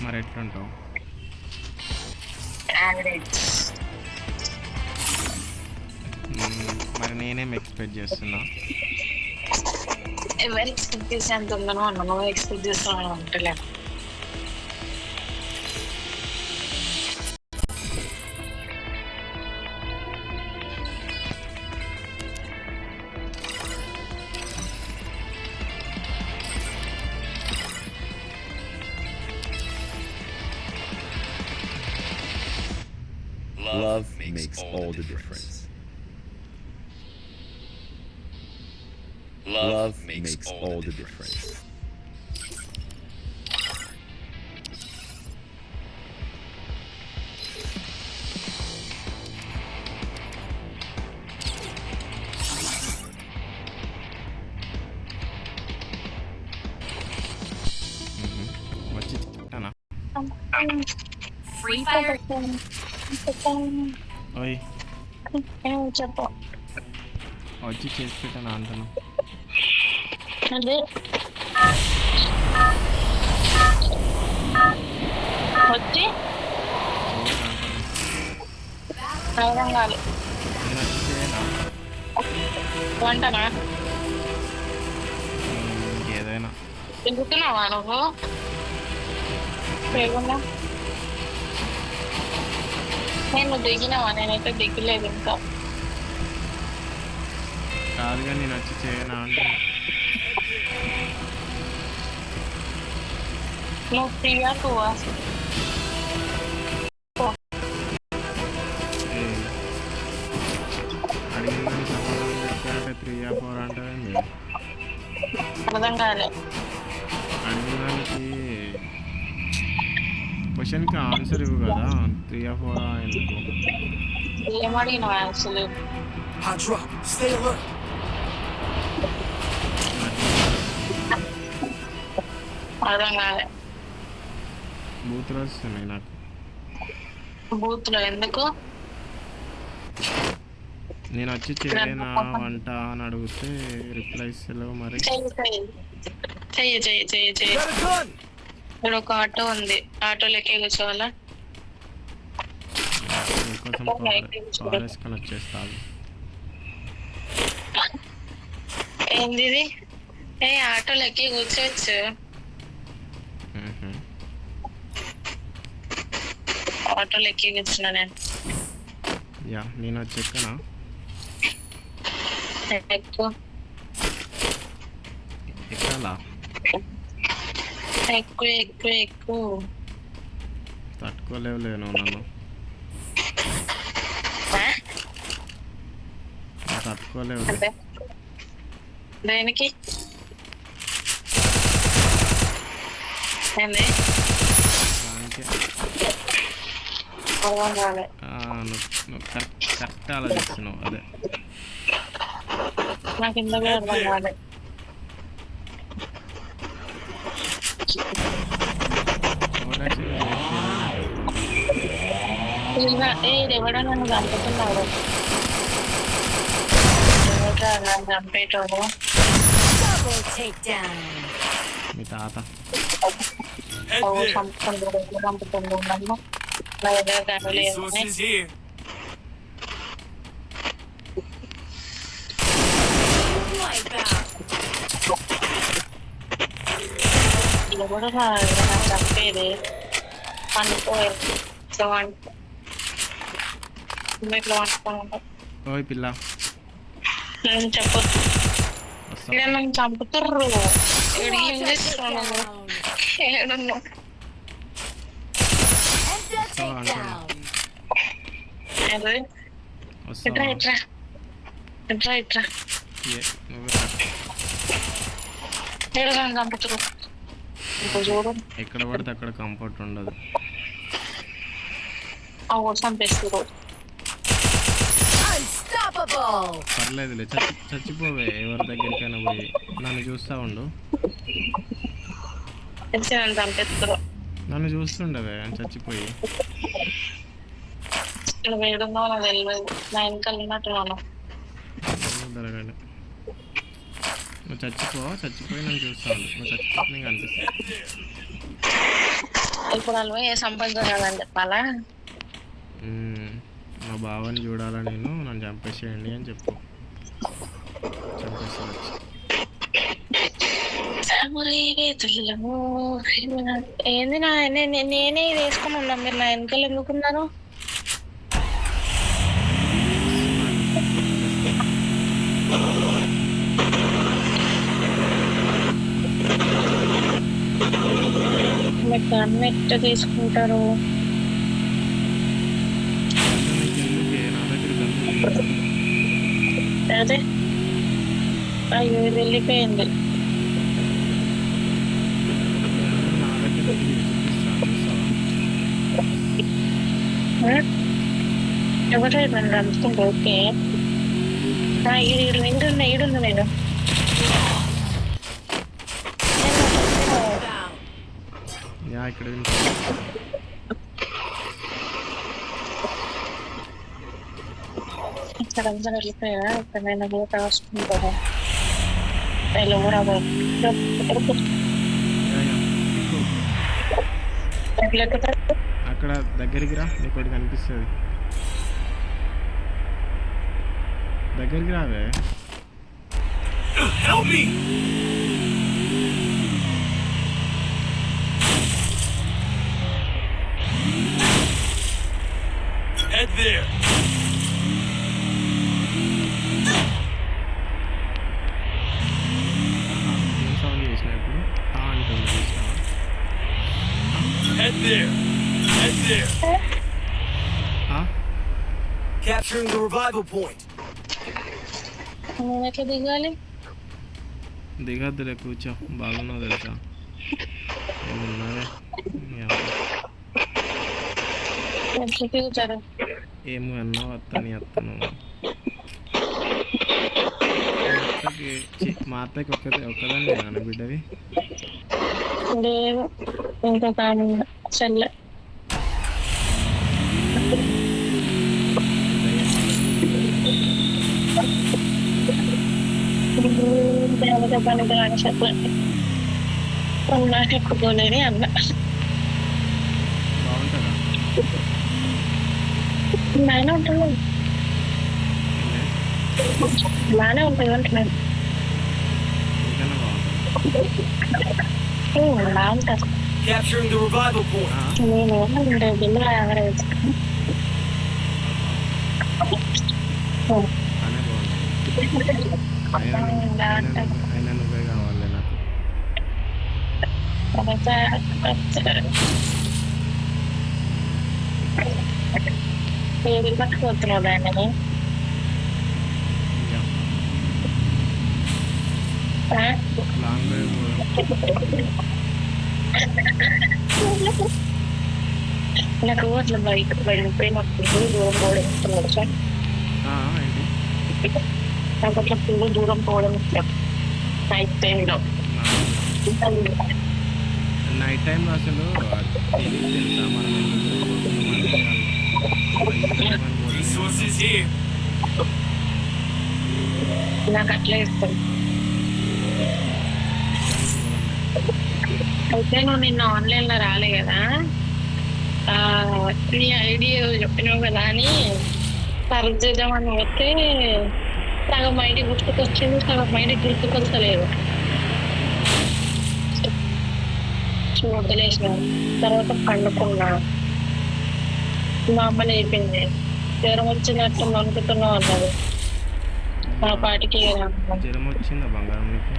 మరి ఎట్లుంటావు? మరి నేనేం ఎక్స్పెక్ట్ చేస్తున్నా? ఎవరు ఎక్స్పెక్ట్ చేసే అంత ఉందనో అన్న, నువ్వు ఎక్స్పెక్ట్ చేస్తావు అంటలే. Love makes all the difference. Love makes all the difference. వచ్చి చెప్తానా? Free Fire. ఓయ్ చెప్పు. వచ్చి చేసి పెట్టానా అంటున్నా. అదే వచ్చి అర్థం కాదు. నేను వచ్చి చేయనా? వంటనా ఇంకేదైనా తిరుగుతున్నావా నువ్వు? లేకుండా నేను దిగినావా? నేనైతే దిగలేదు ఇంకా. కాదుగా నేను వచ్చి చేయనా అంటే నువ్వు ఫ్రీగా టూవా? అడిగిన సమాధానం చెప్పారంటే 3 or 4 అంటే అర్థం కాలే. అడిగిన దానికి క్వశ్చన్కి ఆన్సర్ ఇవ్వు కదా. 3 or 4 ఎందుకు? ఏమడిగినావా అసలు? Hot drop. Stay alert. అర్థం కాలే. బూతులు వస్తున్నాయి నాకు. బూత్లో ఎందుకు? నేను వచ్చి చేయనా వంట అని అడిగితే రిప్లై ఇస్తలేవు. మరి చెయ్యి చెయ్యి చెయ్యి చెయ్యి. Got a gun. ఇక్కడ ఒక ఆటో ఉంది, ఆటోలోకి కూర్చోవాలా? నీకోసం కార్ వేసుకొని వచ్చేస్తాను. ఏంది ఇది? ఆటోలోకి కూర్చోవచ్చు. ఆటోలో ఎక్కి కూర్చున్నా నేను. యా నేను వచ్చి ఎక్కనా? ఎక్కువ ఎక్కాలా? ఎక్కువ ఎక్కువ ఎక్కువ తట్టుకోలేవు లేను నన్ను. తట్టుకోలేవు. దేనికి? ఏంది? దానికే అర్థం కాలే. నువ్వు కరెక్ట్ ఆలోచిస్తున్నావు. అదే నాకు ఇంతగా అర్థం కాలే. ఎవడో నన్ను చంపుతున్నాడు. ఎవడో నన్ను చంపేటోడు. Double takedown. మీ తాత. Head there. చంపుతుండు నన్ను. నా దగ్గర గన్ను లేదు. Resources here. Wipe out. ఎవడో నన్ను చంపేది. అనుకోలేదు. ఇట్లా వండుకోండి. ఓయ్ పిల్ల చెప్పు. వస్తా. ఇక్కడ నన్ను చంపుతుర్రు. ఇక్కడ ఏం చేస్తున్నాను? ఏడున్నావు? Enter Someone, takedown. ఇట్రా వస్తావా? ఇట్రా ఇట్రా ఇట్రా. నువ్వే ఏడు నన్ను చంపుతుర్రు. ఇంకో చూడు. ఎక్కడ పడితే అక్కడ కంఫర్ట్ ఉండదు. ఆ ఊరు చంపేస్తుర్రు. Unstoppable. పర్లేదులే, చచ్చిపోవే ఎవరి దగ్గరికైనా పోయి. నన్ను చూస్తూ ఉండు. నన్ను చంపేస్తుర్రు. నన్ను చూస్తుండవే చచ్చిపోయి. నువ్వు ఏడున్నావు నాకు తెలియదు. నా వెనకాల ఉన్నట్టున్నాను. జరగాలి. నువ్వు చచ్చిపోయి నన్ను చూస్తా ఉండు. నువ్వు చచ్చిపోతే నీకు అనిపిస్తుంది. ఇప్పుడు వాళ్ళు ఏ సంపాదించాలని చెప్పాలా? మా బావని చూడాలా నేను, నన్ను చంపేసేయండి అని చెప్పు. చంపేస్తారు వచ్చి. ఏంది నేనే ఇది వేసుకుని ఉన్నా, మీరు నా వెనకాల ఎందుకున్నారు? మీరు దాన్ని ఎట్లా తీసుకుంటారు? ఎందుకే నా దగ్గర గన్ను అదే అయ్యో ఇది వెళ్ళిపోయింది. నా దగ్గర ఎవరైనా అనుకుంటా. ఓకే ఈడుంది నేను. యా ఇక్కడ ఇక్కడ అందరూ వెళ్ళిపోయా. ఇక్కడ నేను రాసుకుంటాను. ఎవరు అక్కడ దగ్గరికి రా, నీకు ఒకటి కనిపిస్తుంది. దగ్గరికి రావే. Help me! Head there. ఏం సౌండ్ చేసిన ఇప్పుడు? అంటుంది చూసినావా? Head there. Head there. Capturing the revival point. నేను ఎట్లా దిగాలి? దిగద్దులే, కూర్చో. బాగున్నావు తెలుసా? ఏమున్నావే? ఎట్లా దిగుతారు? ఏమి అన్నావు? అత్తని అత్తను మా అత్తకి ఒక్కదాన్ని నాన్న బిడ్డవి. లేదు ఇంకా కానీ చెల్లె. పనికి రాని చెప్పండి. నాకు ఎక్కువలేని అన్న బాగుంటుందా? బాగానే ఉంటుంది. బాగానే ఉంటుంది అంటున్నాను. ఇంకన్నా బాగుంటుంది. Capturing the revival point. నేనేమంటే బిల్లు యావరేజ్. బాగానే బాగుంటుంది. అయినా నువ్వే కావాలి నాకు. ఏది పట్టుకోతున్నావు దాన్ని? లాంగ్ డ్రైవ్ నాకు అట్లా బైక్ వెళ్ళిపోయినప్పుడు దూరం పోవడం ఇష్టం సార్. ఏంటి? నాకు అట్లా ఫుల్ దూరం పోవడం ఇష్టం నైట్ టైంలో. నైట్ టైంలో అసలు తెలియదు తెలుసా మనం Resources here. నాకు అట్లా ఇష్టం. అయితే నువ్వు నిన్న ఆన్లైన్లో రాలే కదా, నీ ఐడియా చెప్పినావు కదా అని సర్చ్ చేద్దామని వస్తే సగం ఐడి గుర్తుకొచ్చింది, సగం ఐడి గుర్తుకొస్తలేదు. వదిలేసిన తర్వాత పండుకున్నా. మా అమ్మ లేపింది, జ్వరం వచ్చినట్టు అనుకుంటున్నావు అన్నది. ఆ పాటికి జ్వరం వచ్చిందా బంగారం నీకు?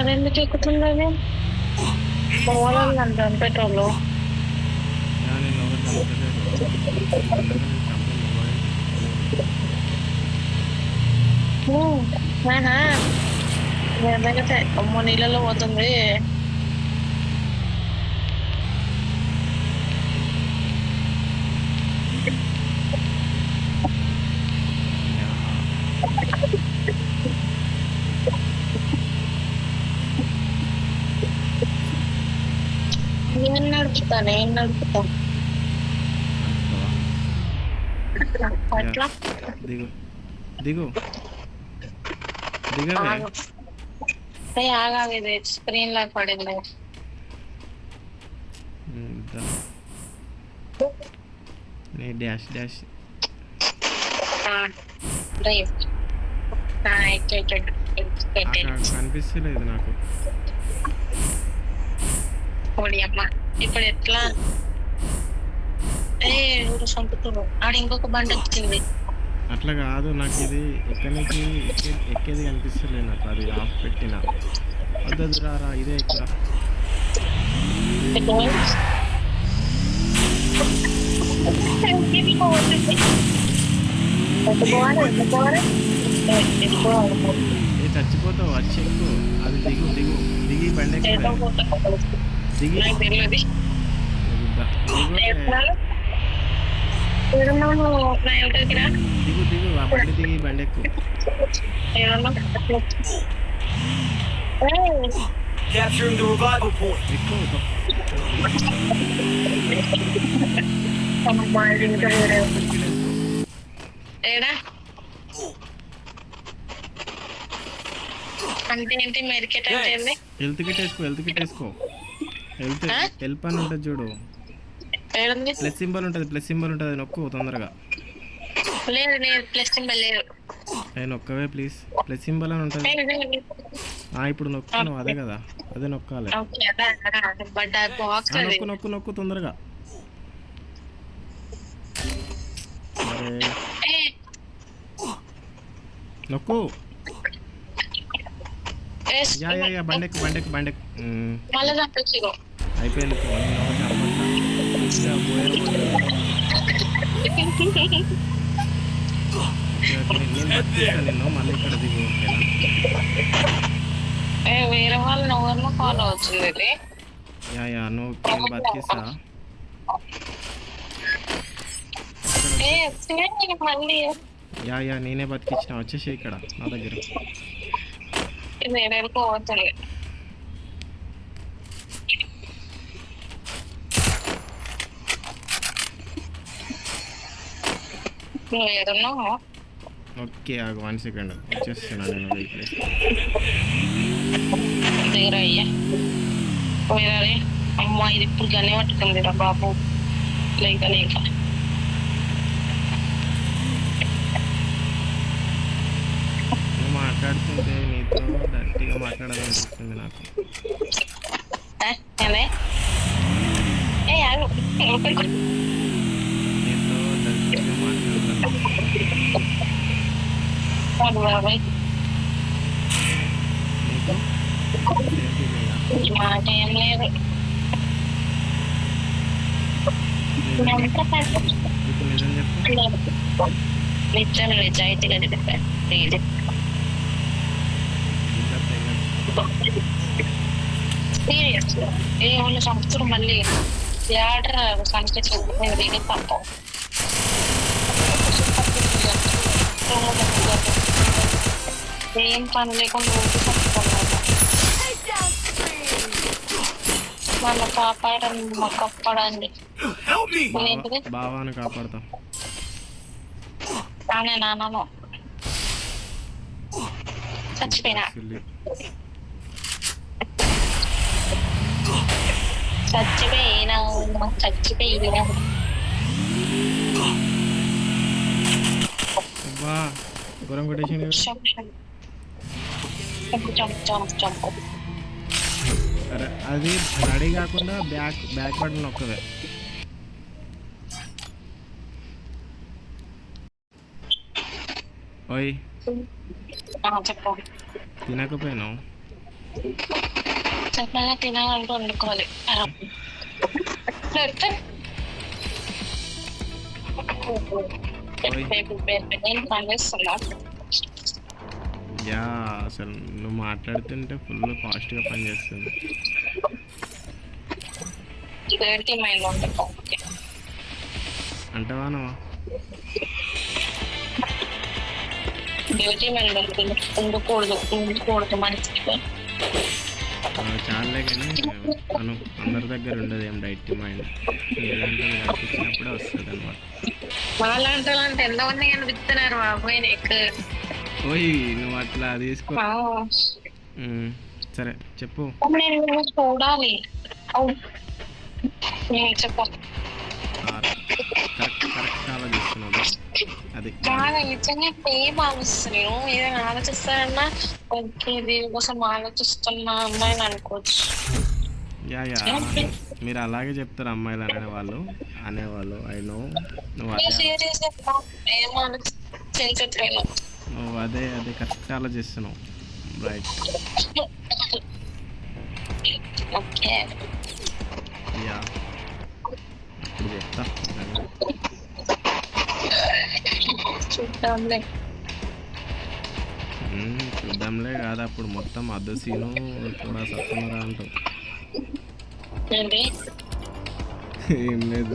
అదెందుకు ఎక్కుతుంది? అది పోవాలి అంటాను పెట్రోల్. నేను ఒకటి చంపలేదు. అమ్మ నీళ్ళలో పోతుంది. నేను నడుపుతా అట్లా. దిగు దిగవే. ఆగాలి, ఇది స్క్రీన్ లో పడింది. ఇద్దా. నీ డాష్ డాష్ కనిపిస్తలేదు నాకు. అమ్మ ఇప్పుడు ఎట్లా ఊరు చంపుతున్నారు. ఆడ ఇంకొక బండి వచ్చింది. అట్లా కాదు, నాకు ఇది ఎక్కడికి ఎక్కేది కనిపిస్తలేదు నాకు. అది ఆఫ్ పెట్టిన. వద్దు రా, ఇదే ఇక్కడ. ఏ చచ్చిపోతావు, వచ్చి ఎక్కు. అది దిగి బండి ఎక్కు. దిగి దిగు ఆ బండి దిగి బండి ఎక్కు. Capturing the revival point. ఎక్కువ ఏడా అంటే ఏంటి మెరికెట్ అంటే ఏంది? హెల్త్ కిట్ వేసుకో. హెల్ప్ అని ఉంటుంది చూడు, ఏడుంది? ప్లస్ సింబల్ ఉంటుంది నొక్కు తొందరగా. లేదు ప్లస్ సింబల్ లేదు. నొక్కవే ప్లీజ్, ప్లస్ సింబల్ అని ఉంటుంది. ఇప్పుడు నొక్కు, అదే కదా, అదే నొక్కాలి. నొక్కు తొందరగా. నొక్కు. యా బండెక్కు. అయిపోయింది. నిన్ను మళ్ళీ ఇక్కడ దిగు. వేరే వాళ్ళు ఎవరినో ఫాలో అవుతుంది. యా నువ్వు నేను బతికిస్తా. యా నేనే బతికించిన. వచ్చేసి ఇక్కడ నా దగ్గర. పోతుంది. ఓకే 1 సెకండ్ వచ్చేస్తున్నా నేను. అయ్యా పోయారే. అమ్మ ఇది ఇప్పుడు గనే పట్టుకుంది రా బాబు. లేక నువ్వు మాట్లాడుతుంటే నీతో గట్టిగా మాట్లాడాలనిపిస్తుంది నాకు. నీతో గట్టిగా మాట్లాడాలి. మాట ఏం లేదు. నిజం నిజాయితీగా ఏమన్నా సంవత్సరం మళ్ళీ ఆర్డర్ సంఖ్య పంపం. ఏం పని లేకుండా మన కాపాడండి, మా కాపాడండి. బావాను కాపాడతాం. నాన్నను చచ్చిపోయినా ఘోరం కొట్టేసింది. అది రెడీ కాకుండా బ్యాక్ బటన్ నొక్కదే. ఓయ్ తినకపోయినావు? చెప్పగా తినాలంటూ వండుకోవాలి. యా అసలు నువ్వు మాట్లాడుతుంటే ఫుల్ ఫాస్ట్గా పనిచేస్తుంది. అంటవానవా? చాలే కానీ అను అందరి దగ్గర ఉండదు ఏం డైట్ మైండ్. ఏదంటే కనిపించినప్పుడే వస్తుంది అనమాట. వాళ్ళంటే ఎంతమంది కనిపిస్తున్నారు బాబోయ్ నీకు. ఓయ్ నువ్వు అట్లా తీసుకో. సరే చెప్పు. నేను ఏమో చూడాలి. అవు చెప్పు. కరెక్ట్ ఆలోచిస్తున్నావు. అది బాగా నిజంగా ఏం ఆలోచిస్తున్నాను. ఏదైనా ఆలోచిస్తానన్నా ఓకే దీనికోసం ఆలోచిస్తున్న అమ్మాయిని అనుకోవచ్చు. యా మీరు అలాగే చెప్తారు అమ్మాయిలు అనేవాళ్ళు ఐ నో. ఏం ఆలోచించట్లేదు. నువ్వు అదే కరెక్ట్ ఆలోచిస్తున్నావు. రైట్. ఓకే యా ఇప్పుడు చెప్తా. చూద్దాంలే కాదు అప్పుడు మొత్తం అద్దు సీను కూడా సత్తున్నారా అంటావు. ఏం లేదు.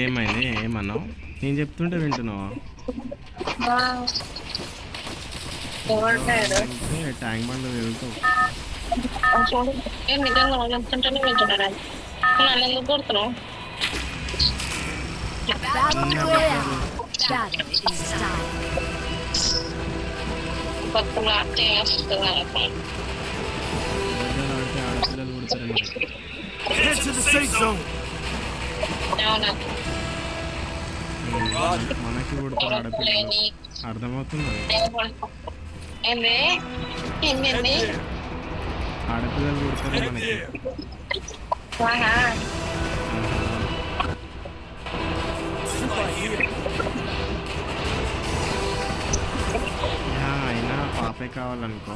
ఏమైంది ఏమన్నావు? నేను చెప్తుంటే వింటున్నావా? ట్యాంక్ బండ్ వెళ్తావు. నిజంగా చెప్తుంటేనే వింటున్నారా? నన్ను ఎందుకు కొడుతున్నావు? ఆడపిల్లలు కొడతారు. Head to the safe zone. అవునా మనకి కొడతారు ఆడపిల్లలు. అర్థమవుతుంది. ఏంది ఏంది ఆడపిల్లలు కొడతారు మనకి. అయినా పాపే కావాలనుకో.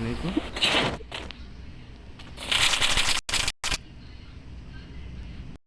నీకు